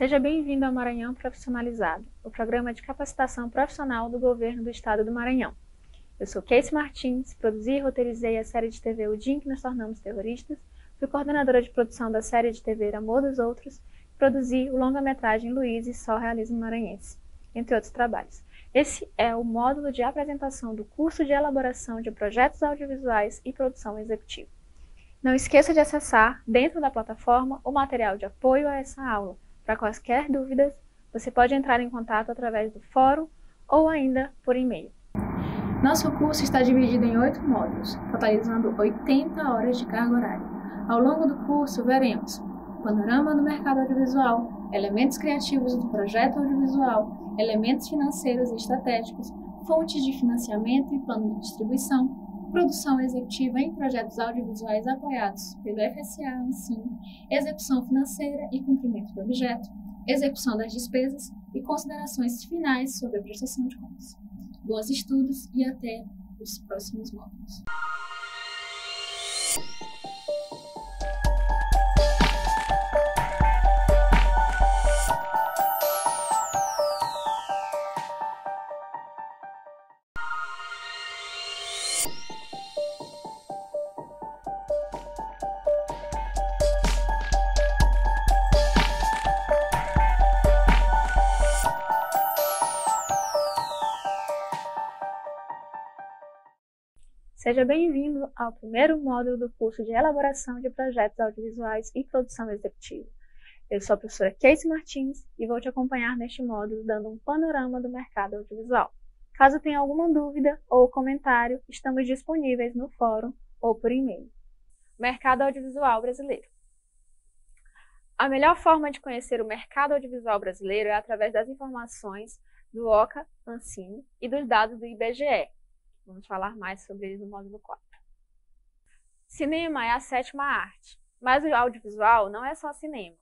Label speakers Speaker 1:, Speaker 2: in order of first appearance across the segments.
Speaker 1: Seja bem-vindo ao Maranhão Profissionalizado, o programa de capacitação profissional do Governo do Estado do Maranhão. Eu sou Casey Martins, produzi e roteirizei a série de TV O Dia em que Nos Tornamos Terroristas, fui coordenadora de produção da série de TV Amor dos Outros e produzi o longa-metragem Luiz e Só Realismo Maranhense, entre outros trabalhos. Esse é o módulo de apresentação do curso de elaboração de projetos audiovisuais e produção executiva. Não esqueça de acessar, dentro da plataforma, o material de apoio a essa aula. Para quaisquer dúvidas, você pode entrar em contato através do fórum ou ainda por e-mail. Nosso curso está dividido em 8 módulos, totalizando 80 horas de carga horária. Ao longo do curso, veremos panorama do mercado audiovisual, elementos criativos do projeto audiovisual, elementos financeiros e estratégicos, fontes de financiamento e plano de distribuição, produção executiva em projetos audiovisuais apoiados pelo FSA, Ancine, execução financeira e cumprimento do objeto, execução das despesas e considerações finais sobre a prestação de contas. Bons estudos e até os próximos módulos. Seja bem-vindo ao primeiro módulo do curso de elaboração de projetos audiovisuais e produção executiva. Eu sou a professora Casey Martins e vou te acompanhar neste módulo dando um panorama do mercado audiovisual. Caso tenha alguma dúvida ou comentário, estamos disponíveis no fórum ou por e-mail. Mercado audiovisual brasileiro. A melhor forma de conhecer o mercado audiovisual brasileiro é através das informações do OCA, Ancine e dos dados do IBGE. Vamos falar mais sobre eles no módulo 4. Cinema é a 7ª arte, mas o audiovisual não é só cinema.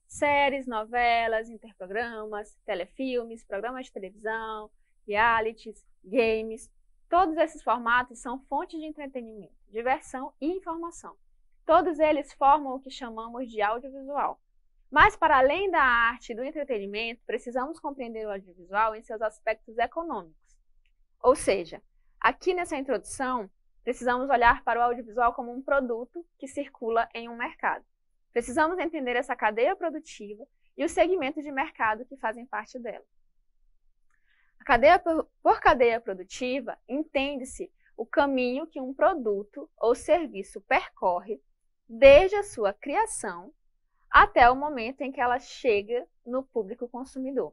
Speaker 1: Séries, novelas, interprogramas, telefilmes, programas de televisão, realities, games, todos esses formatos são fontes de entretenimento, diversão e informação. Todos eles formam o que chamamos de audiovisual. Mas, para além da arte e do entretenimento, precisamos compreender o audiovisual em seus aspectos econômicos. Ou seja, aqui nessa introdução, precisamos olhar para o audiovisual como um produto que circula em um mercado. Precisamos entender essa cadeia produtiva e os segmentos de mercado que fazem parte dela. Por cadeia produtiva, entende-se o caminho que um produto ou serviço percorre desde a sua criação até o momento em que ela chega no público consumidor.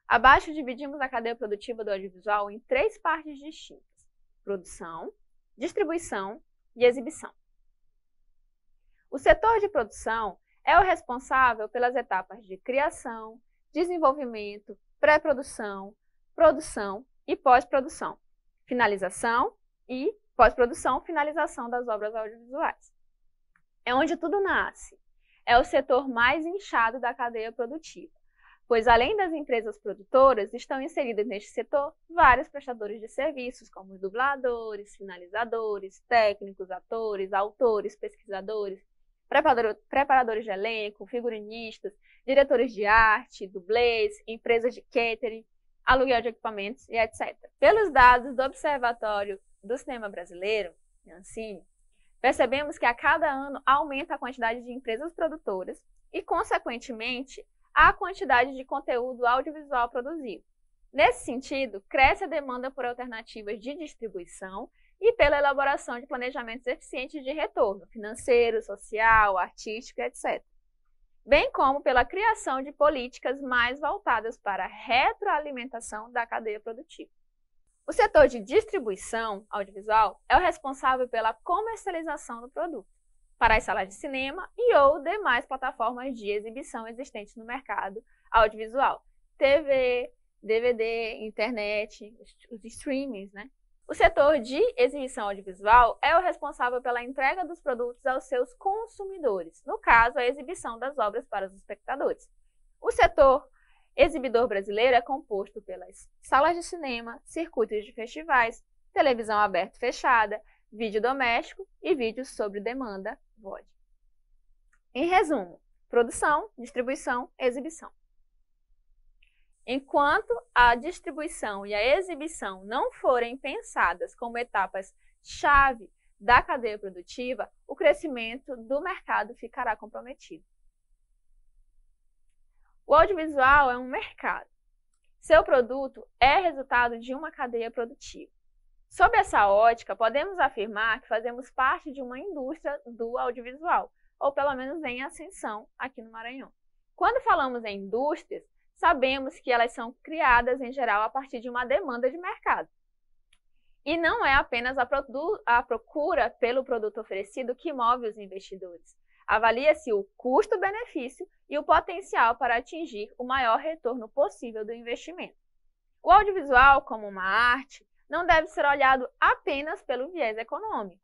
Speaker 1: Abaixo dividimos a cadeia produtiva do audiovisual em 3 partes distintas: produção, distribuição e exibição. O setor de produção é o responsável pelas etapas de criação, desenvolvimento, pré-produção, produção e pós-produção, finalização e pós-produção, finalização das obras audiovisuais. É onde tudo nasce. É o setor mais inchado da cadeia produtiva, pois além das empresas produtoras, estão inseridas neste setor vários prestadores de serviços, como dubladores, finalizadores, técnicos, atores, autores, pesquisadores, preparadores de elenco, figurinistas, diretores de arte, dublês, empresas de catering, aluguel de equipamentos e etc. Pelos dados do Observatório do Cinema Brasileiro, Ancine, percebemos que a cada ano aumenta a quantidade de empresas produtoras e, consequentemente, a quantidade de conteúdo audiovisual produzido. Nesse sentido, cresce a demanda por alternativas de distribuição e pela elaboração de planejamentos eficientes de retorno financeiro, social, artístico, etc. Bem como pela criação de políticas mais voltadas para a retroalimentação da cadeia produtiva. O setor de distribuição audiovisual é o responsável pela comercialização do produto para as salas de cinema e ou demais plataformas de exibição existentes no mercado audiovisual, TV, DVD, internet, os streamings, né? O setor de exibição audiovisual é o responsável pela entrega dos produtos aos seus consumidores, no caso, a exibição das obras para os espectadores. O setor exibidor brasileiro é composto pelas salas de cinema, circuitos de festivais, televisão aberta e fechada, vídeo doméstico e vídeos sob demanda, VOD. Em resumo, produção, distribuição, exibição. Enquanto a distribuição e a exibição não forem pensadas como etapas-chave da cadeia produtiva, o crescimento do mercado ficará comprometido. O audiovisual é um mercado. Seu produto é resultado de uma cadeia produtiva. Sob essa ótica, podemos afirmar que fazemos parte de uma indústria do audiovisual, ou pelo menos em ascensão aqui no Maranhão. Quando falamos em indústrias, sabemos que elas são criadas, em geral, a partir de uma demanda de mercado. E não é apenas a procura pelo produto oferecido que move os investidores. Avalia-se o custo-benefício e o potencial para atingir o maior retorno possível do investimento. O audiovisual, como uma arte, não deve ser olhado apenas pelo viés econômico,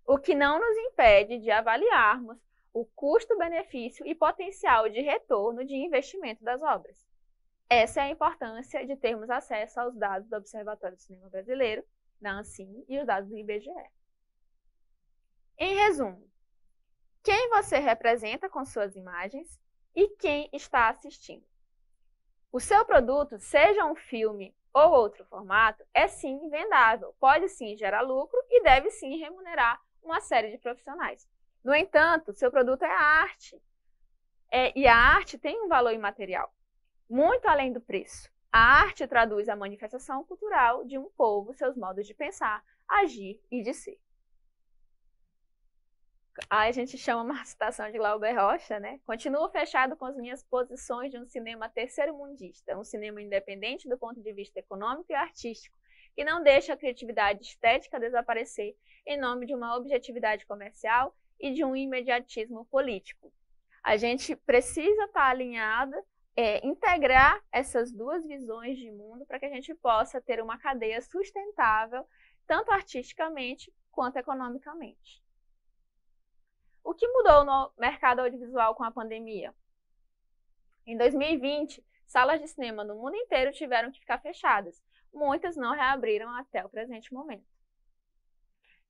Speaker 1: o que não nos impede de avaliarmos o custo-benefício e potencial de retorno de investimento das obras. Essa é a importância de termos acesso aos dados do Observatório do Cinema Brasileiro, da Ancine, e os dados do IBGE. Em resumo, quem você representa com suas imagens e quem está assistindo. O seu produto, seja um filme ou outro formato, é sim vendável, pode sim gerar lucro e deve sim remunerar uma série de profissionais. No entanto, seu produto é arte, e a arte tem um valor imaterial, muito além do preço. A arte traduz a manifestação cultural de um povo, seus modos de pensar, agir e de ser. Aí a gente chama uma citação de Glauber Rocha, né? Continuo fechado com as minhas posições de um cinema terceiro-mundista, um cinema independente do ponto de vista econômico e artístico, que não deixa a criatividade estética desaparecer em nome de uma objetividade comercial e de um imediatismo político. A gente precisa estar alinhada, integrar essas duas visões de mundo para que a gente possa ter uma cadeia sustentável, tanto artisticamente quanto economicamente. O que mudou no mercado audiovisual com a pandemia? Em 2020, salas de cinema no mundo inteiro tiveram que ficar fechadas. Muitas não reabriram até o presente momento.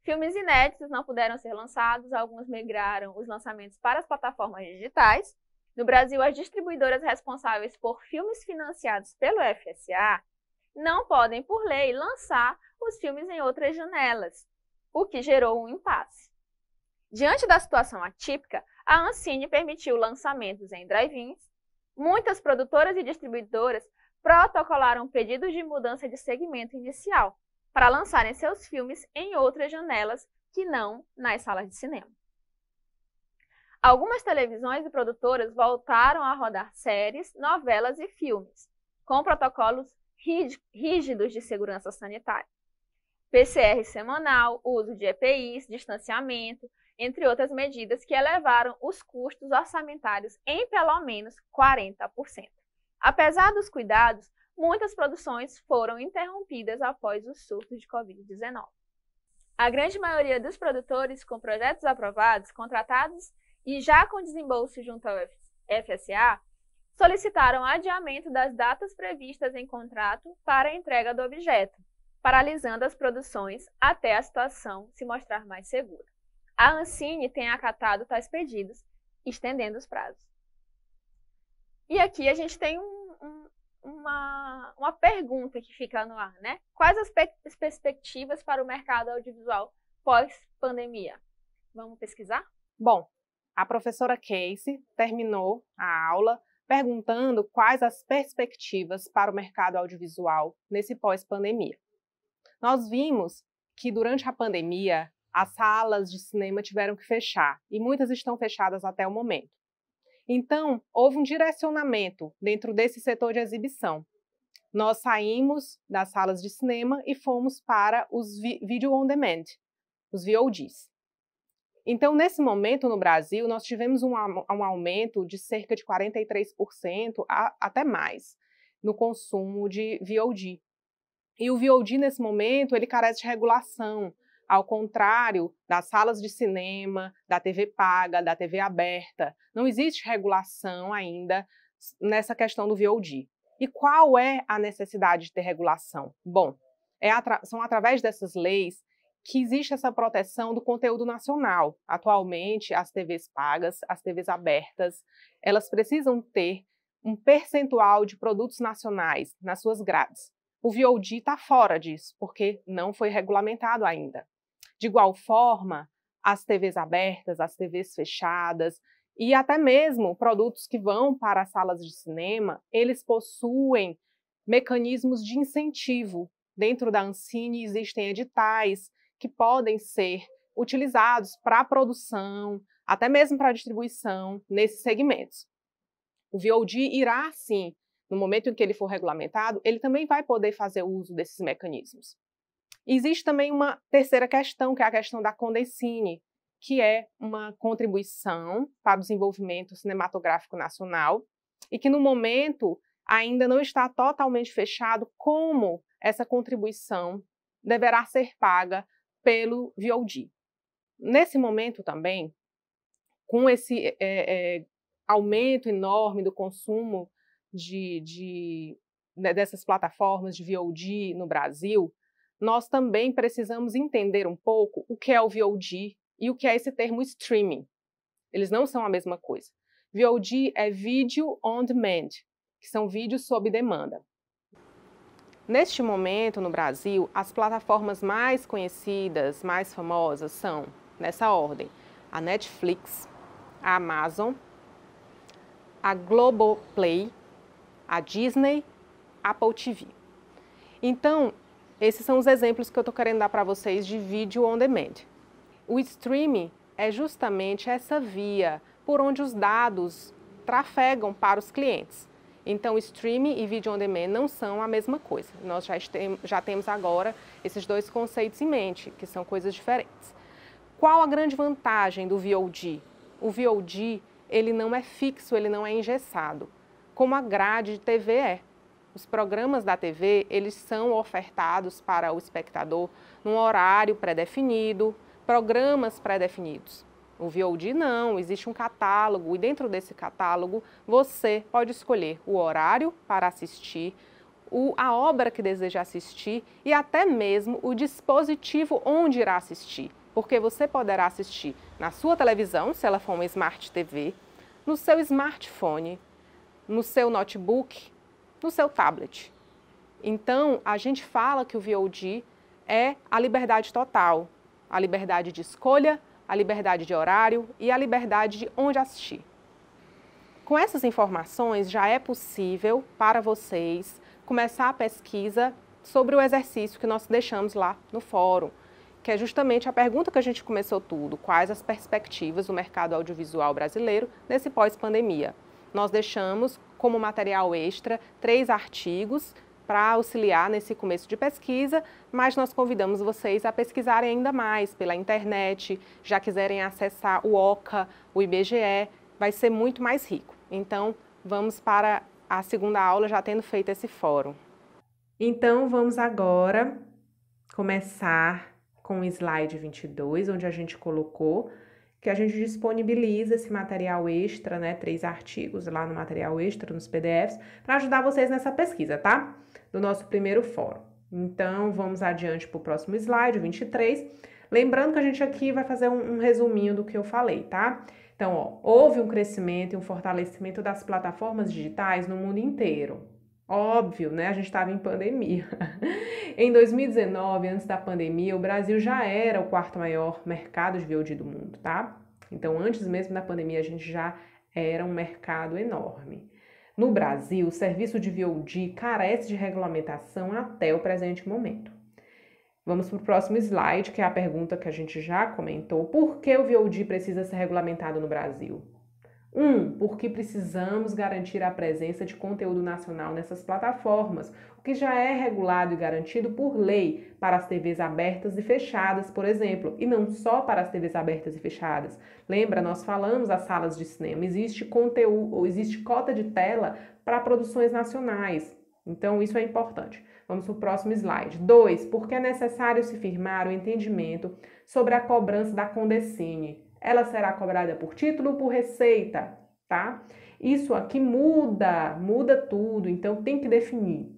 Speaker 1: Filmes inéditos não puderam ser lançados, alguns migraram os lançamentos para as plataformas digitais. No Brasil, as distribuidoras responsáveis por filmes financiados pelo FSA não podem, por lei, lançar os filmes em outras janelas, o que gerou um impasse. Diante da situação atípica, a Ancine permitiu lançamentos em drive-ins. Muitas produtoras e distribuidoras protocolaram pedidos de mudança de segmento inicial para lançarem seus filmes em outras janelas que não nas salas de cinema. Algumas televisões e produtoras voltaram a rodar séries, novelas e filmes, com protocolos rígidos de segurança sanitária. PCR semanal, uso de EPIs, distanciamento, entre outras medidas que elevaram os custos orçamentários em pelo menos 40%. Apesar dos cuidados, muitas produções foram interrompidas após o surto de Covid-19. A grande maioria dos produtores com projetos aprovados, contratados e já com desembolso junto ao FSA, solicitaram adiamento das datas previstas em contrato para a entrega do objeto, paralisando as produções até a situação se mostrar mais segura. A Ancine tem acatado tais pedidos, estendendo os prazos. E aqui a gente tem uma pergunta que fica no ar, né? Quais as perspectivas para o mercado audiovisual pós-pandemia? Vamos pesquisar?
Speaker 2: Bom, a professora Casey terminou a aula perguntando quais as perspectivas para o mercado audiovisual nesse pós-pandemia. Nós vimos que durante a pandemia, as salas de cinema tiveram que fechar, e muitas estão fechadas até o momento. Então, houve um direcionamento dentro desse setor de exibição. Nós saímos das salas de cinema e fomos para os Video On Demand, os VODs. Então, nesse momento no Brasil, nós tivemos um aumento de cerca de 43%, até mais, no consumo de VOD. E o VOD, nesse momento, ele carece de regulação, ao contrário das salas de cinema, da TV paga, da TV aberta. Não existe regulação ainda nessa questão do VOD. E qual é a necessidade de ter regulação? Bom, são através dessas leis que existe essa proteção do conteúdo nacional. Atualmente, as TVs pagas, as TVs abertas, elas precisam ter um percentual de produtos nacionais nas suas grades. O VOD está fora disso, porque não foi regulamentado ainda. De igual forma, as TVs abertas, as TVs fechadas e até mesmo produtos que vão para as salas de cinema, eles possuem mecanismos de incentivo. Dentro da Ancine existem editais que podem ser utilizados para a produção, até mesmo para a distribuição nesses segmentos. O VOD irá, sim, no momento em que ele for regulamentado, ele também vai poder fazer uso desses mecanismos. Existe também uma terceira questão, que é a questão da Condecine, que é uma contribuição para o desenvolvimento cinematográfico nacional e que, no momento, ainda não está totalmente fechado como essa contribuição deverá ser paga pelo VOD. Nesse momento também, com esse aumento enorme do consumo dessas plataformas de VOD no Brasil, nós também precisamos entender um pouco o que é o VOD e o que é esse termo streaming. Eles não são a mesma coisa. VOD é Video on Demand, que são vídeos sob demanda. Neste momento, no Brasil, as plataformas mais conhecidas, mais famosas são, nessa ordem, a Netflix, a Amazon, a Globoplay, a Disney, a Apple TV. Então, esses são os exemplos que eu estou querendo dar para vocês de vídeo on demand. O streaming é justamente essa via por onde os dados trafegam para os clientes. Então, streaming e vídeo on demand não são a mesma coisa. Nós já temos agora esses dois conceitos em mente, que são coisas diferentes. Qual a grande vantagem do VOD? O VOD, ele não é fixo, ele não é engessado, como a grade de TV é. Os programas da TV, eles são ofertados para o espectador num horário pré-definido, programas pré-definidos. O VOD não, existe um catálogo e dentro desse catálogo você pode escolher o horário para assistir, a obra que deseja assistir e até mesmo o dispositivo onde irá assistir. Porque você poderá assistir na sua televisão, se ela for uma Smart TV, no seu smartphone, no seu notebook, no seu tablet. Então, a gente fala que o VOD é a liberdade total, a liberdade de escolha, a liberdade de horário e a liberdade de onde assistir. Com essas informações, já é possível para vocês começar a pesquisa sobre o exercício que nós deixamos lá no fórum, que é justamente a pergunta que a gente começou tudo: quais as perspectivas do mercado audiovisual brasileiro nesse pós-pandemia? Nós deixamos como material extra 3 artigos para auxiliar nesse começo de pesquisa, mas nós convidamos vocês a pesquisarem ainda mais pela internet, já quiserem acessar o OCA, o IBGE, vai ser muito mais rico. Então, vamos para a segunda aula já tendo feito esse fórum. Então, vamos agora começar com o slide 22, onde a gente colocou que a gente disponibiliza esse material extra, né, 3 artigos lá no material extra, nos PDFs, para ajudar vocês nessa pesquisa, tá? Do nosso primeiro fórum. Então, vamos adiante para o próximo slide, 23. Lembrando que a gente aqui vai fazer um resuminho do que eu falei, tá? Então, ó, houve um crescimento e um fortalecimento das plataformas digitais no mundo inteiro. Óbvio, né? A gente estava em pandemia. Em 2019, antes da pandemia, o Brasil já era o 4º maior mercado de VOD do mundo, tá? Então, antes mesmo da pandemia, a gente já era um mercado enorme. No Brasil, o serviço de VOD carece de regulamentação até o presente momento. Vamos para o próximo slide, que é a pergunta que a gente já comentou. Por que o VOD precisa ser regulamentado no Brasil? Porque precisamos garantir a presença de conteúdo nacional nessas plataformas, o que já é regulado e garantido por lei para as TVs abertas e fechadas, por exemplo, e não só para as TVs abertas e fechadas. Lembra, nós falamos das salas de cinema, existe conteúdo, existe cota de tela para produções nacionais, então isso é importante. Vamos para o próximo slide. 2. Porque é necessário se firmar o entendimento sobre a cobrança da Condecine. Ela será cobrada por título ou por receita, tá? Isso aqui muda tudo, então tem que definir.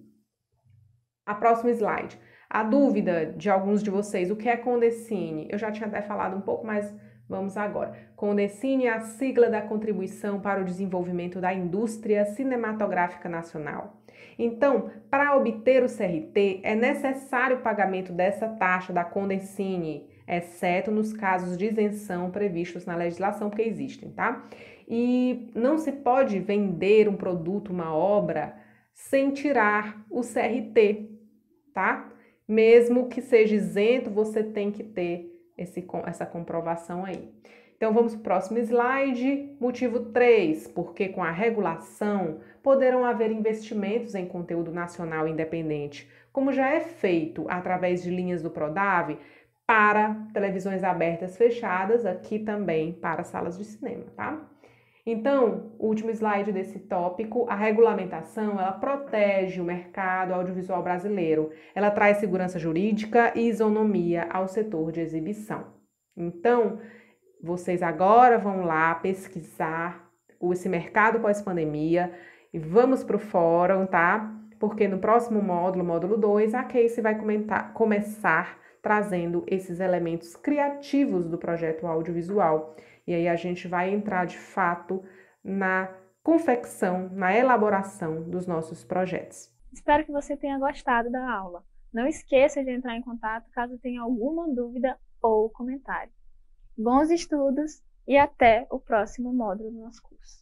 Speaker 2: A próxima slide. A dúvida de alguns de vocês, o que é Condecine? Eu já tinha até falado um pouco, mas Vamos agora. Condecine é a sigla da Contribuição para o Desenvolvimento da Indústria Cinematográfica Nacional. Então, para obter o CRT, é necessário o pagamento dessa taxa da Condecine, exceto nos casos de isenção previstos na legislação, porque existem, tá? E não se pode vender um produto, uma obra, sem tirar o CRT, tá? Mesmo que seja isento, você tem que ter essa comprovação aí. Então, vamos para o próximo slide. Motivo 3, porque com a regulação poderão haver investimentos em conteúdo nacional independente, como já é feito através de linhas do Prodave para televisões abertas fechadas, aqui também para salas de cinema, tá? Então, o último slide desse tópico, a regulamentação, ela protege o mercado audiovisual brasileiro. Ela traz segurança jurídica e isonomia ao setor de exibição. Então, vocês agora vão lá pesquisar esse mercado pós-pandemia e vamos para o fórum, tá? Porque no próximo módulo, módulo 2, a Casey vai começar trazendo esses elementos criativos do projeto audiovisual. E aí a gente vai entrar de fato na confecção, na elaboração dos nossos projetos.
Speaker 1: Espero que você tenha gostado da aula. Não esqueça de entrar em contato caso tenha alguma dúvida ou comentário. Bons estudos e até o próximo módulo do nosso curso.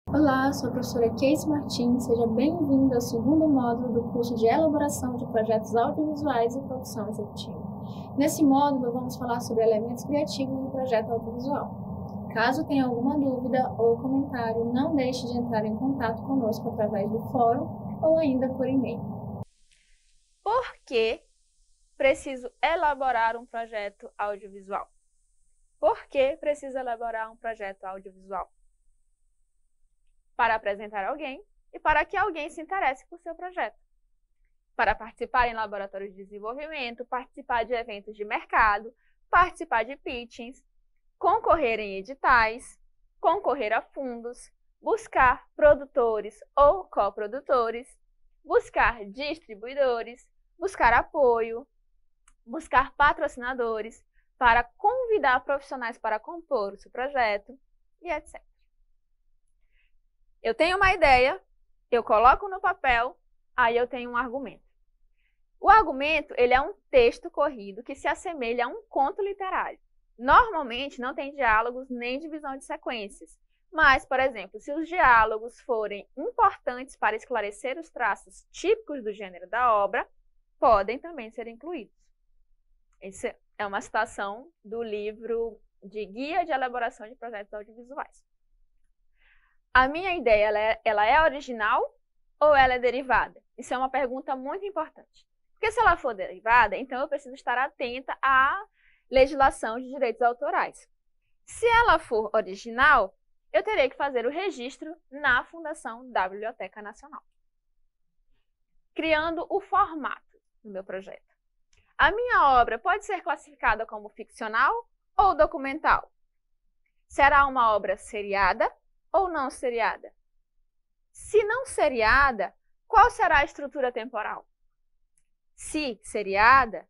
Speaker 1: Olá, sou a professora Casey Martins, seja bem-vindo ao segundo módulo do curso de Elaboração de Projetos Audiovisuais e Produção Executiva. Nesse módulo, vamos falar sobre elementos criativos do projeto audiovisual. Caso tenha alguma dúvida ou comentário, não deixe de entrar em contato conosco através do fórum ou ainda por e-mail. Por que preciso elaborar um projeto audiovisual? Por que preciso elaborar um projeto audiovisual? Para apresentar alguém e para que alguém se interesse por seu projeto. Para participar em laboratórios de desenvolvimento, participar de eventos de mercado, participar de pitchings, concorrer em editais, concorrer a fundos, buscar produtores ou coprodutores, buscar distribuidores, buscar apoio, buscar patrocinadores, para convidar profissionais para compor o seu projeto e etc. Eu tenho uma ideia, eu coloco no papel, aí eu tenho um argumento. O argumento, ele é um texto corrido que se assemelha a um conto literário. Normalmente não tem diálogos nem divisão de sequências, mas, por exemplo, se os diálogos forem importantes para esclarecer os traços típicos do gênero da obra, podem também ser incluídos. Essa é uma citação do livro de Guia de Elaboração de Projetos Audiovisuais. A minha ideia, ela é original ou ela é derivada? Isso é uma pergunta muito importante. Porque se ela for derivada, então eu preciso estar atenta à legislação de direitos autorais. Se ela for original, eu terei que fazer o registro na Fundação da Biblioteca Nacional, criando o formato do meu projeto. A minha obra pode ser classificada como ficcional ou documental? Será uma obra seriada ou não seriada? Se não seriada, qual será a estrutura temporal? Se seriada,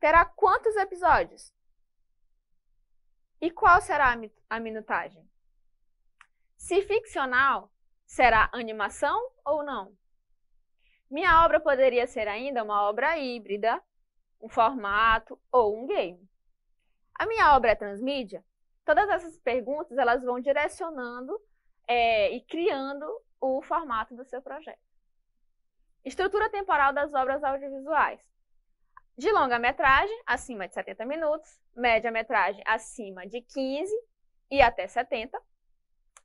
Speaker 1: terá quantos episódios? E qual será a minutagem? Se ficcional, será animação ou não? Minha obra poderia ser ainda uma obra híbrida, um formato ou um game. A minha obra é transmídia? Todas essas perguntas elas vão direcionando e criando o formato do seu projeto. Estrutura temporal das obras audiovisuais. De longa-metragem, acima de 70 minutos, média-metragem acima de 15 e até 70,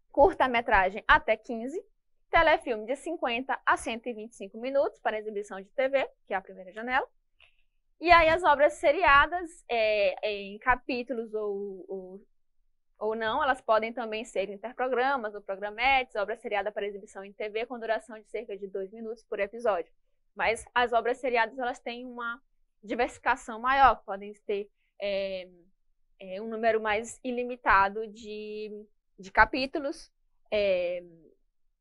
Speaker 1: curta-metragem até 15, telefilme de 50 a 125 minutos para exibição de TV, que é a primeira janela, e aí as obras seriadas em capítulos ou ou não, elas podem também ser interprogramas ou programetes, obra seriada para exibição em TV com duração de cerca de 2 minutos por episódio. Mas as obras seriadas elas têm uma diversificação maior, podem ter um número mais ilimitado de capítulos.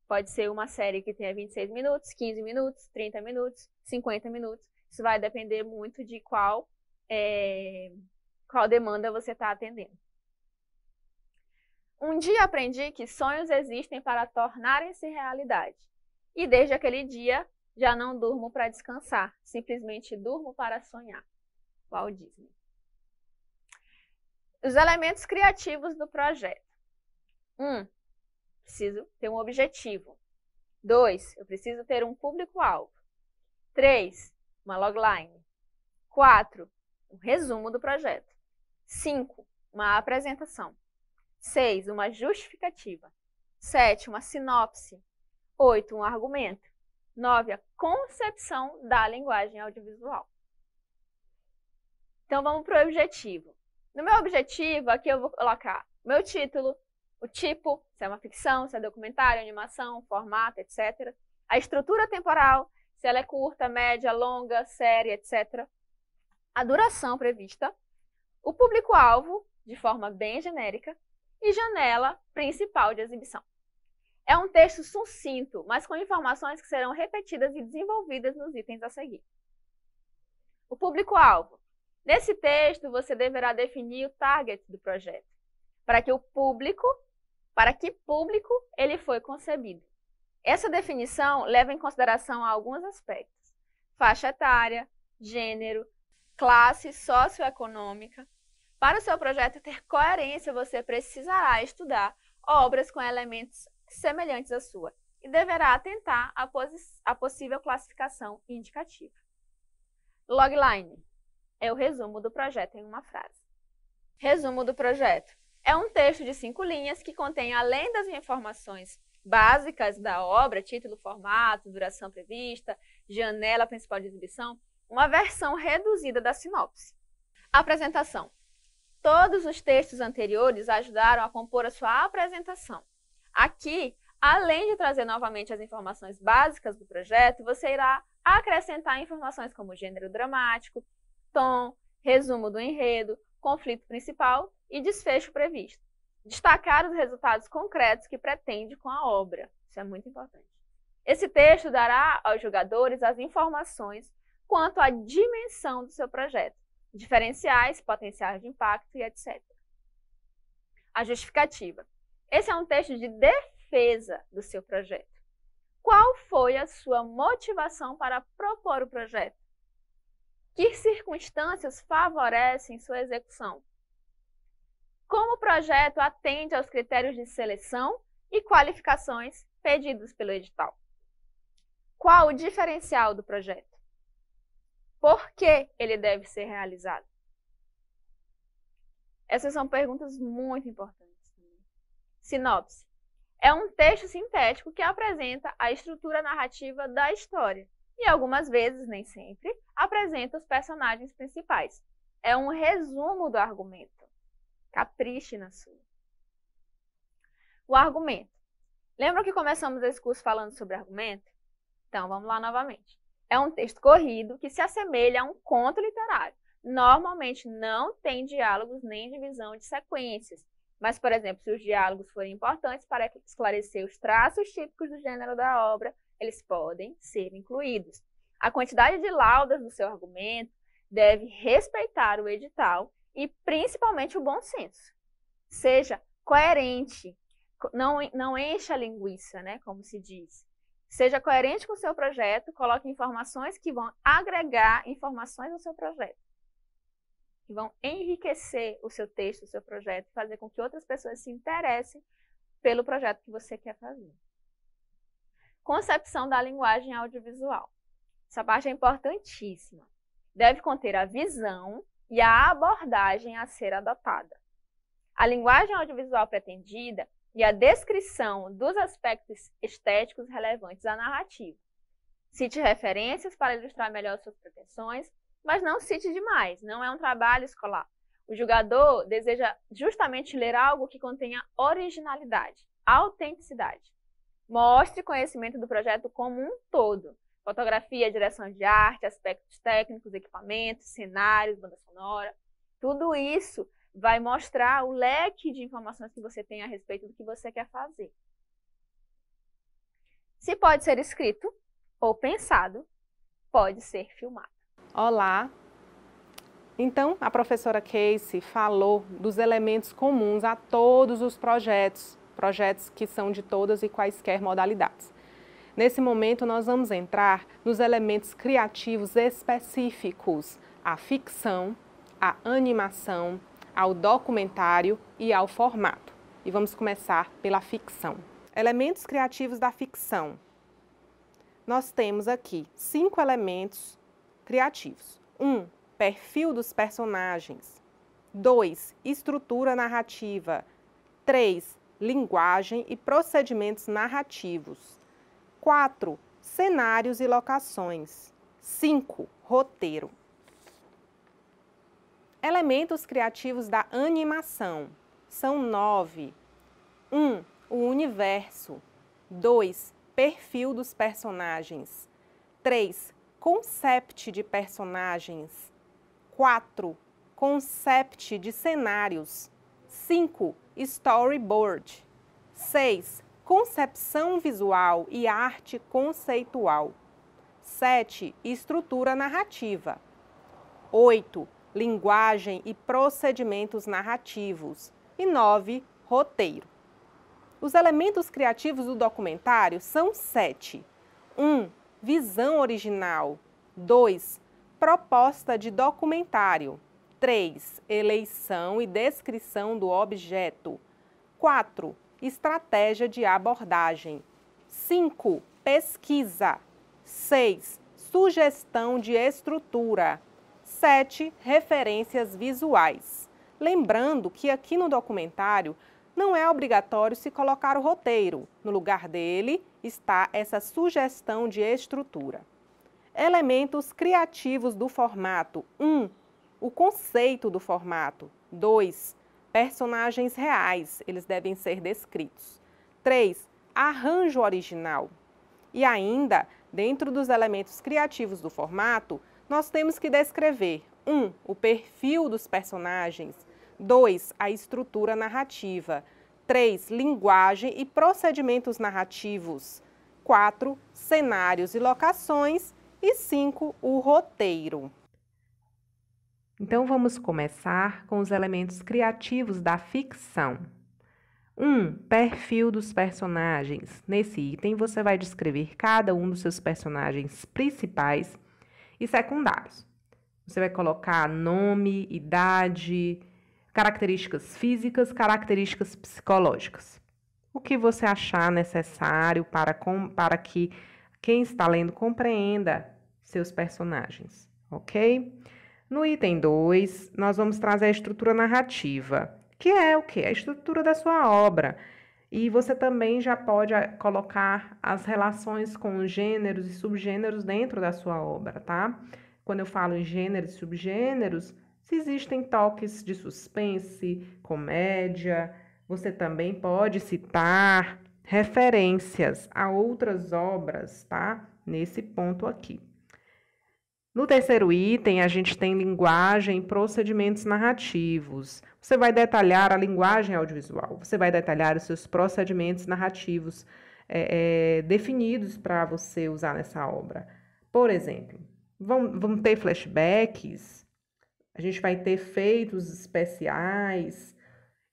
Speaker 1: Pode ser uma série que tenha 26 minutos, 15 minutos, 30 minutos, 50 minutos. Isso vai depender muito de qual demanda você está atendendo. Um dia aprendi que sonhos existem para tornarem-se realidade. E desde aquele dia, já não durmo para descansar, simplesmente durmo para sonhar. Walt Disney. Os elementos criativos do projeto. 1. Preciso ter um objetivo. 2. Eu preciso ter um público-alvo. 3. Uma logline. 4. Um resumo do projeto. 5. Uma apresentação. 6. Uma justificativa. 7. Uma sinopse. 8. Um argumento. 9. A concepção da linguagem audiovisual. Então, vamos para o objetivo. No meu objetivo, aqui eu vou colocar meu título, o tipo, se é uma ficção, se é documentário, animação, formato, etc. A estrutura temporal, se ela é curta, média, longa, série, etc. A duração prevista. O público-alvo, de forma bem genérica. E janela principal de exibição. É um texto sucinto, mas com informações que serão repetidas e desenvolvidas nos itens a seguir. O público-alvo. Nesse texto, você deverá definir o target do projeto, para que público ele foi concebido. Essa definição leva em consideração alguns aspectos: faixa etária, gênero, classe socioeconômica. Para o seu projeto ter coerência, você precisará estudar obras com elementos semelhantes à sua e deverá atentar à possível classificação indicativa. Logline é o resumo do projeto em uma frase. Resumo do projeto é um texto de 5 linhas que contém, além das informações básicas da obra, título, formato, duração prevista, janela principal de exibição, uma versão reduzida da sinopse. Apresentação. Todos os textos anteriores ajudaram a compor a sua apresentação. Aqui, além de trazer novamente as informações básicas do projeto, você irá acrescentar informações como gênero dramático, tom, resumo do enredo, conflito principal e desfecho previsto. Destacar os resultados concretos que pretende com a obra. Isso é muito importante. Esse texto dará aos jogadores as informações quanto à dimensão do seu projeto, diferenciais, potenciais de impacto e etc. A justificativa. Esse é um texto de defesa do seu projeto. Qual foi a sua motivação para propor o projeto? Que circunstâncias favorecem sua execução? Como o projeto atende aos critérios de seleção e qualificações pedidos pelo edital? Qual o diferencial do projeto? Por que ele deve ser realizado? Essas são perguntas muito importantes. Sinopse. É um texto sintético que apresenta a estrutura narrativa da história e algumas vezes, nem sempre, apresenta os personagens principais. É um resumo do argumento. Capriche na sua. O argumento. Lembram que começamos esse curso falando sobre argumento? Então, vamos lá novamente. É um texto corrido que se assemelha a um conto literário. Normalmente não tem diálogos nem divisão de sequências. Mas, por exemplo, se os diálogos forem importantes para esclarecer os traços típicos do gênero da obra, eles podem ser incluídos. A quantidade de laudas do seu argumento deve respeitar o edital e, principalmente, o bom senso. Seja coerente, não encha a linguiça, né, como se diz. Seja coerente com o seu projeto, coloque informações que vão agregar informações ao seu projeto, que vão enriquecer o seu texto, o seu projeto, fazer com que outras pessoas se interessem pelo projeto que você quer fazer. Concepção da linguagem audiovisual. Essa parte é importantíssima. Deve conter a visão e a abordagem a ser adotada. A linguagem audiovisual pretendida e a descrição dos aspectos estéticos relevantes à narrativa. Cite referências para ilustrar melhor suas pretensões, mas não cite demais, não é um trabalho escolar. O julgador deseja justamente ler algo que contenha originalidade, autenticidade. Mostre conhecimento do projeto como um todo. Fotografia, direção de arte, aspectos técnicos, equipamentos, cenários, banda sonora. Tudo isso vai mostrar o leque de informações que você tem a respeito do que você quer fazer. Se pode ser escrito ou pensado, pode ser filmado.
Speaker 2: Olá! Então, a professora Casey falou dos elementos comuns a todos os projetos que são de todas e quaisquer modalidades. Nesse momento, nós vamos entrar nos elementos criativos específicos, à ficção, à animação, ao documentário e ao formato. E vamos começar pela ficção. Elementos criativos da ficção. Nós temos aqui 5 elementos criativos. 1. Perfil dos personagens. 2. Estrutura narrativa. 3. Linguagem e procedimentos narrativos. 4. Cenários e locações. 5. Roteiro. Elementos criativos da animação. São 9. 1. O universo. 2. Perfil dos personagens. 3. Concept de personagens. 4. Concept de cenários. 5. Storyboard. 6. Concepção visual e arte conceitual. 7. Estrutura narrativa. 8. Linguagem e procedimentos narrativos. E 9. Roteiro. Os elementos criativos do documentário são 7. 1. Visão original. 2. Proposta de documentário. 3. Eleição e descrição do objeto. 4. Estratégia de abordagem. 5. Pesquisa. 6. Sugestão de estrutura. 7. Referências visuais. Lembrando que aqui no documentário não é obrigatório se colocar o roteiro. No lugar dele está essa sugestão de estrutura. Elementos criativos do formato. 1. O conceito do formato. 2. Personagens reais, eles devem ser descritos. 3. Arranjo original. E ainda, dentro dos elementos criativos do formato, nós temos que descrever 1. O perfil dos personagens. 2. A estrutura narrativa. 3. Linguagem e procedimentos narrativos. 4. Cenários e locações. E 5. O roteiro. Então, vamos começar com os elementos criativos da ficção. 1. Perfil dos personagens. Nesse item, você vai descrever cada um dos seus personagens principais e secundários. Você vai colocar nome, idade, características físicas, características psicológicas. O que você achar necessário para que quem está lendo compreenda seus personagens, ok? No item 2, nós vamos trazer a estrutura narrativa, que é o quê? A estrutura da sua obra. E você também já pode colocar as relações com gêneros e subgêneros dentro da sua obra, tá? Quando eu falo em gêneros e subgêneros, se existem toques de suspense, comédia, você também pode citar referências a outras obras, tá? Nesse ponto aqui. No terceiro item, a gente tem linguagem e procedimentos narrativos. Você vai detalhar a linguagem audiovisual, você vai detalhar os seus procedimentos narrativos definidos para você usar nessa obra. Por exemplo, vão ter flashbacks, a gente vai ter efeitos especiais.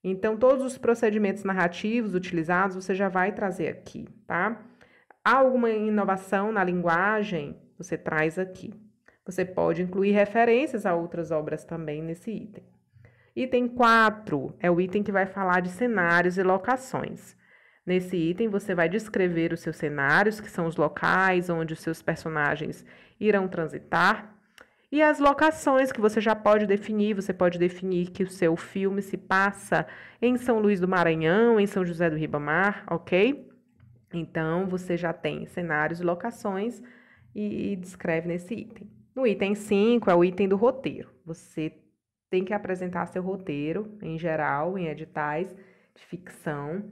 Speaker 2: Então, todos os procedimentos narrativos utilizados você já vai trazer aqui, tá? Há alguma inovação na linguagem, você traz aqui. Você pode incluir referências a outras obras também nesse item. Item 4 é o item que vai falar de cenários e locações. Nesse item, você vai descrever os seus cenários, que são os locais onde os seus personagens irão transitar, e as locações que você já pode definir. Você pode definir que o seu filme se passa em São Luís do Maranhão, em São José do Ribamar, ok? Então, você já tem cenários e locações e descreve nesse item. No item 5 é o item do roteiro. Você
Speaker 3: tem que apresentar seu roteiro, em geral, em editais de ficção.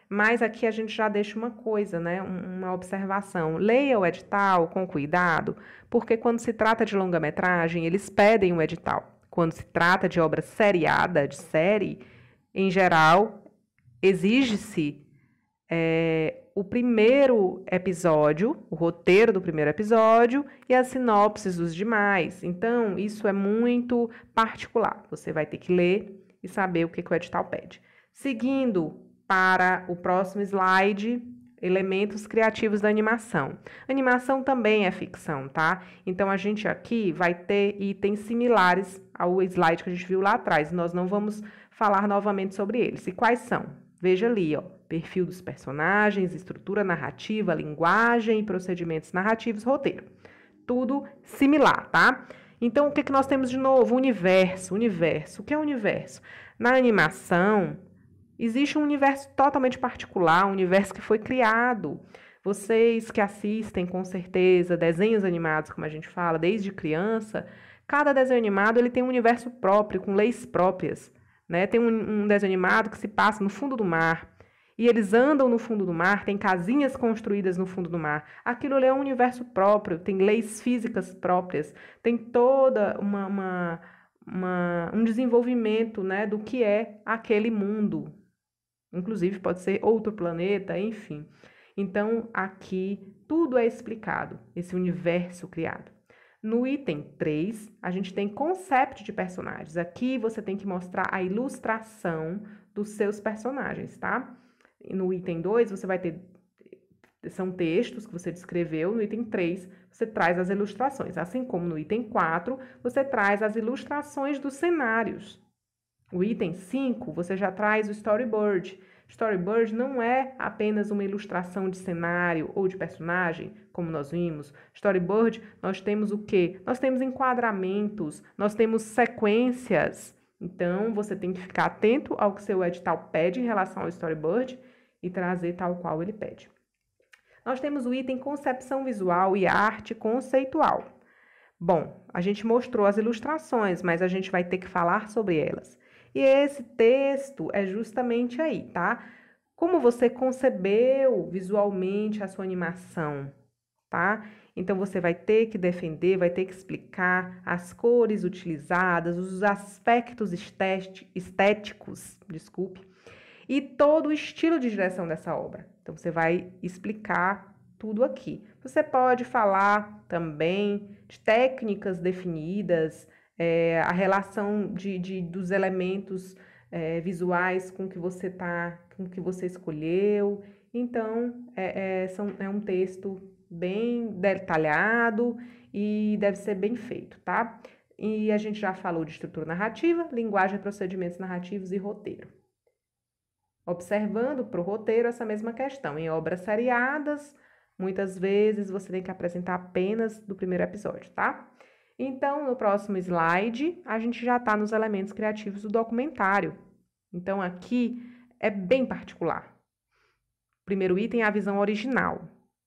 Speaker 3: Mas aqui a gente já deixa uma coisa, né? Uma observação. Leia o edital com cuidado, porque quando se trata de longa-metragem, eles pedem o edital. Quando se trata de obra seriada, de série, em geral, exige-se o primeiro episódio, o roteiro do primeiro episódio e as sinopses dos demais. Então, isso é muito particular. Você vai ter que ler e saber o que o edital pede. Seguindo para o próximo slide, elementos criativos da animação. Animação também é ficção, tá? Então, a gente aqui vai ter itens similares ao slide que a gente viu lá atrás. Nós não vamos falar novamente sobre eles. E quais são? Veja ali, ó, perfil dos personagens, estrutura narrativa, linguagem, procedimentos narrativos, roteiro. Tudo similar, tá? Então, o que nós temos de novo? Universo. O que é o universo? Na animação, existe um universo totalmente particular, um universo que foi criado. Vocês que assistem, com certeza, desenhos animados, como a gente fala, desde criança, cada desenho animado ele tem um universo próprio, com leis próprias. Né? Tem um desenho animado que se passa no fundo do mar, e eles andam no fundo do mar, tem casinhas construídas no fundo do mar. Aquilo ali é um universo próprio, tem leis físicas próprias, tem toda um desenvolvimento, né, do que é aquele mundo. Inclusive pode ser outro planeta, enfim. Então, aqui tudo é explicado, esse universo criado. No item 3, a gente tem conceito de personagens. Aqui você tem que mostrar a ilustração dos seus personagens, tá? E no item 2, você vai ter... São textos que você descreveu. No item 3, você traz as ilustrações. Assim como no item 4, você traz as ilustrações dos cenários. O item 5, você já traz o storyboard. Storyboard não é apenas uma ilustração de cenário ou de personagem, como nós vimos. Storyboard, nós temos o quê? Nós temos enquadramentos, nós temos sequências. Então, você tem que ficar atento ao que seu edital pede em relação ao storyboard e trazer tal qual ele pede. Nós temos o item concepção visual e arte conceitual. Bom, a gente mostrou as ilustrações, mas a gente vai ter que falar sobre elas. E esse texto é justamente aí, tá? Como você concebeu visualmente a sua animação, tá? Então, você vai ter que defender, vai ter que explicar as cores utilizadas, os aspectos estéticos, e todo o estilo de direção dessa obra. Então, você vai explicar tudo aqui. Você pode falar também de técnicas definidas, a relação dos elementos visuais com que você escolheu. Então, é um texto bem detalhado e deve ser bem feito, tá? E a gente já falou de estrutura narrativa, linguagem, procedimentos narrativos e roteiro. Observando para o roteiro essa mesma questão. Em obras seriadas, muitas vezes você tem que apresentar apenas do primeiro episódio, tá? Então, no próximo slide, a gente já está nos elementos criativos do documentário. Então, aqui é bem particular. O primeiro item é a visão original.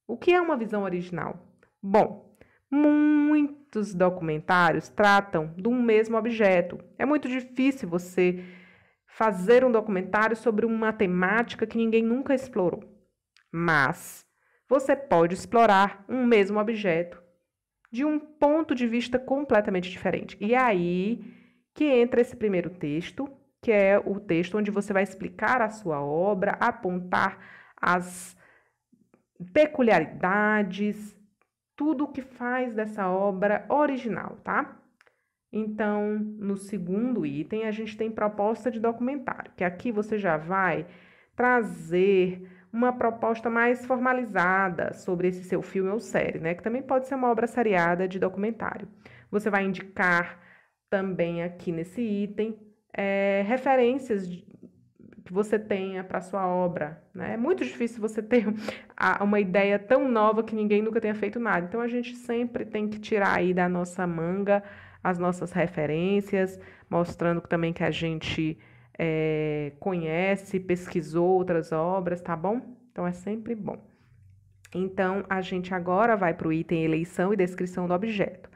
Speaker 3: O que é uma visão original? Bom, muitos documentários tratam de um mesmo objeto. É muito difícil você fazer um documentário sobre uma temática que ninguém nunca explorou. Mas você pode explorar um mesmo objeto de um ponto de vista completamente diferente. E é aí que entra esse primeiro texto, que é o texto onde você vai explicar a sua obra, apontar as peculiaridades, tudo o que faz dessa obra original, tá? Então, no segundo item, a gente tem proposta de documentário, que aqui você já vai trazer uma proposta mais formalizada sobre esse seu filme ou série, né? Que também pode ser uma obra seriada de documentário. Você vai indicar também aqui nesse item referências que você tenha para sua obra, né? É muito difícil você ter uma ideia tão nova que ninguém nunca tenha feito nada. Então, a gente sempre tem que tirar aí da nossa manga as nossas referências, mostrando também que a gente conhece, pesquisou outras obras, tá bom? Então, é sempre bom. Então, a gente agora vai para o item eleição e descrição do objeto.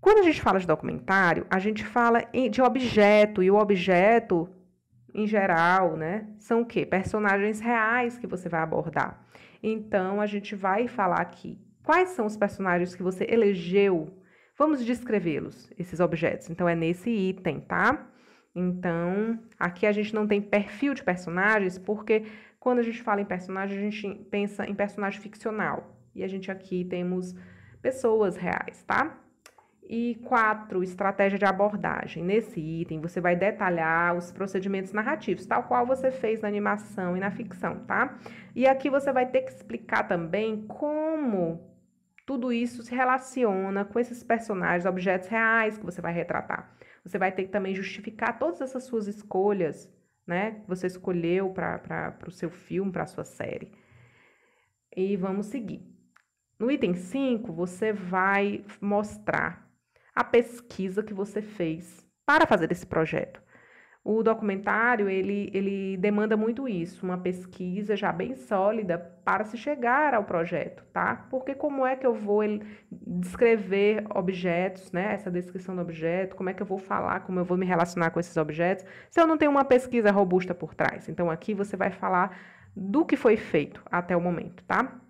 Speaker 3: Quando a gente fala de documentário, a gente fala de objeto, e o objeto, em geral, né, são o quê? Personagens reais que você vai abordar. Então, a gente vai falar aqui quais são os personagens que você elegeu. Vamos descrevê-los, esses objetos. Então, é nesse item, tá? Então, aqui a gente não tem perfil de personagens, porque quando a gente fala em personagem, a gente pensa em personagem ficcional. E a gente aqui temos pessoas reais, tá? E 4, estratégia de abordagem. Nesse item, você vai detalhar os procedimentos narrativos, tal qual você fez na animação e na ficção, tá? E aqui você vai ter que explicar também como tudo isso se relaciona com esses personagens, objetos reais que você vai retratar. Você vai ter que também justificar todas essas suas escolhas, né? Que você escolheu para o seu filme, para a sua série. E vamos seguir. No item 5, você vai mostrar a pesquisa que você fez para fazer esse projeto. O documentário, ele demanda muito isso, uma pesquisa já bem sólida para se chegar ao projeto, tá? Porque como é que eu vou descrever objetos, né? Essa descrição do objeto, como é que eu vou falar, como eu vou me relacionar com esses objetos, se eu não tenho uma pesquisa robusta por trás. Então, aqui você vai falar do que foi feito até o momento, tá?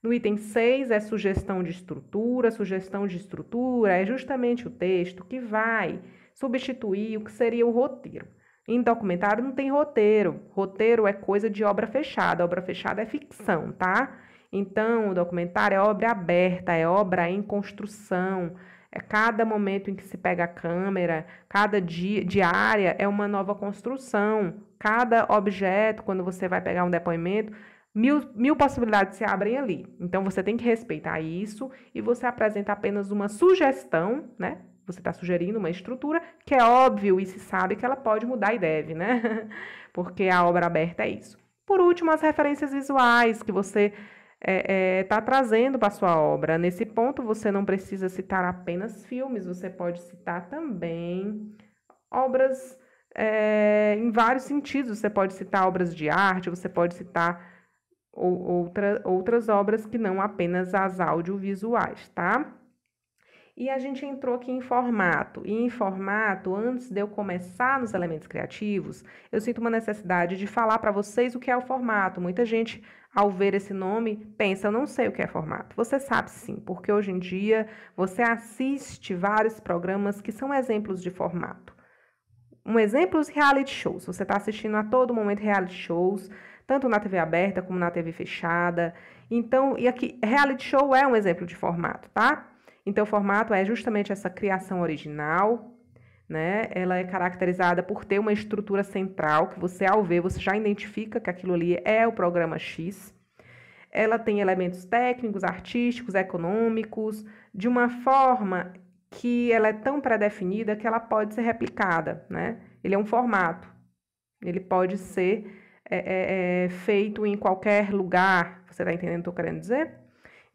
Speaker 3: No item 6 é sugestão de estrutura. Sugestão de estrutura é justamente o texto que vai substituir o que seria o roteiro. Em documentário não tem roteiro. Roteiro é coisa de obra fechada. Obra fechada é ficção, tá? Então, o documentário é obra aberta, é obra em construção. É cada momento em que se pega a câmera, cada diária é uma nova construção. Cada objeto, quando você vai pegar um depoimento, Mil possibilidades se abrem ali. Então, você tem que respeitar isso e você apresenta apenas uma sugestão, né? Você está sugerindo uma estrutura que é óbvio e se sabe que ela pode mudar e deve, né? Porque a obra aberta é isso. Por último, as referências visuais que você está trazendo para a sua obra. Nesse ponto, você não precisa citar apenas filmes, você pode citar também obras em vários sentidos. Você pode citar obras de arte, você pode citar outras obras que não apenas as audiovisuais, tá? E a gente entrou aqui em formato. E em formato, antes de eu começar nos elementos criativos, eu sinto uma necessidade de falar para vocês o que é o formato. Muita gente, ao ver esse nome, pensa, eu não sei o que é formato. Você sabe sim, porque hoje em dia você assiste vários programas que são exemplos de formato. Um exemplo, os reality shows. Você está assistindo a todo momento reality shows, tanto na TV aberta como na TV fechada. Então, e aqui, reality show é um exemplo de formato, tá? Então, o formato é justamente essa criação original, né? Ela é caracterizada por ter uma estrutura central, que você, ao ver, você já identifica que aquilo ali é o programa X. Ela tem elementos técnicos, artísticos, econômicos, de uma forma que ela é tão pré-definida que ela pode ser replicada, né? Ele é um formato. Ele pode ser feito em qualquer lugar. Você está entendendo o que eu estou querendo dizer?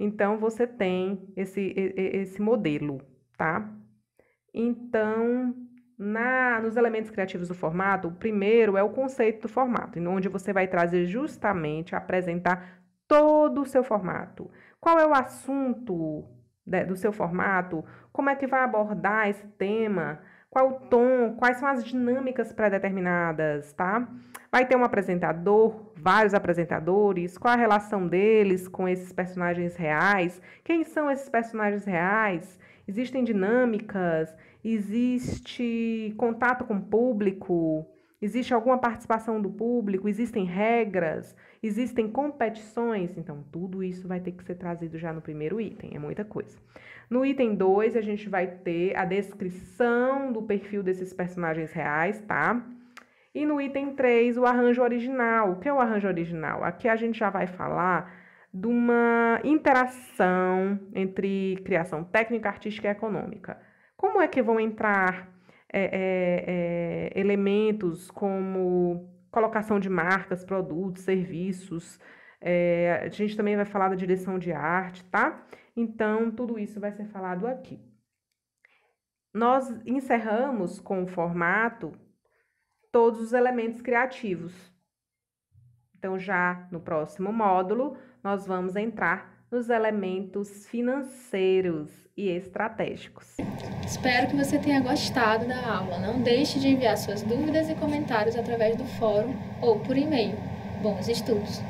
Speaker 3: Então, você tem esse modelo, tá? Então, nos elementos criativos do formato, o primeiro é o conceito do formato, onde você vai trazer justamente, apresentar todo o seu formato. Qual é o assunto do seu formato? Como é que vai abordar esse tema? Qual o tom? Quais são as dinâmicas pré-determinadas, tá? Vai ter um apresentador, vários apresentadores, qual a relação deles com esses personagens reais? Quem são esses personagens reais? Existem dinâmicas? Existe contato com o público? Existe alguma participação do público? Existem regras? Existem competições? Então, tudo isso vai ter que ser trazido já no primeiro item, é muita coisa. No item 2, a gente vai ter a descrição do perfil desses personagens reais, tá? E no item 3, o arranjo original. O que é o arranjo original? Aqui a gente já vai falar de uma interação entre criação técnica, artística e econômica. Como é que vão entrar elementos como colocação de marcas, produtos, serviços? A gente também vai falar da direção de arte, tá? Então, tudo isso vai ser falado aqui. Nós encerramos com o formato todos os elementos criativos. Então, já no próximo módulo, nós vamos entrar nos elementos financeiros e estratégicos.
Speaker 4: Espero que você tenha gostado da aula. Não deixe de enviar suas dúvidas e comentários através do fórum ou por e-mail. Bons estudos!